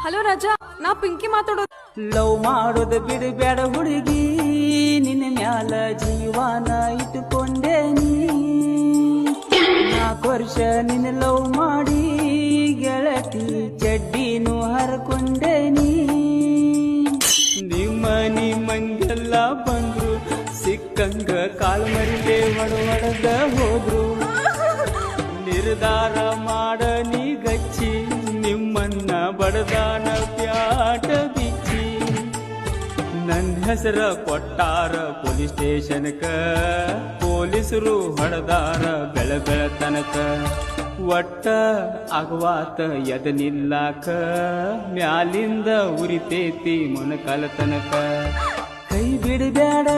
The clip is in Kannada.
ಹಲೋ ರಾಜಾ, ನಾ ಪಿಂಕಿ ಮಾತಾಡೋದು. ಲವ್ ಮಾಡೋದು ಬಿಡಬೇಡ ಹುಡುಗಿ, ನಿನ್ನ ಮ್ಯಾಲ ಜೀವಾನ ಇಟ್ಟುಕೊಂಡೇನಿ. 4 ವರ್ಷ ನಿನ್ನ ಲವ್ ಮಾಡಿ ಗೆಳತಿ ಚಡ್ಡಿನೂ ಹರ್ಕೊಂಡೇನಿ. ನಿಮ್ಮಂಗೆಲ್ಲ ಬಂದ್ರು ಸಿಕ್ಕಂಗ ಕಾಲ್ ಮರಿದೆ ಒಡದ ಹೋದ್ರು. ನಿರ್ಧಾರ ಮಾಡ ನೀ ಗಚ್ಚಿ, ನಿಮ್ಮನ್ನ ಬಡದಾನ ಪ್ಯಾಟ ಬಿಚ್ಚಿ. ನನ್ನ ಹೆಸರ ಕೊಟ್ಟಾರ ಪೊಲೀಸ್ ಸ್ಟೇಷನ್ಕ, ಪೊಲೀಸರು ಹೊಡೆದಾರ ಬೆಳತನಕ. ಒಟ್ಟ ಅಗವಾತ ಎದ ನಿಲ್ಲಾಕ, ಮ್ಯಾಲಿಂದ ಉರಿತೇತಿ ಮೊನಕಾಲ ತನಕ. ಕೈ ಬಿಡಬೇಡ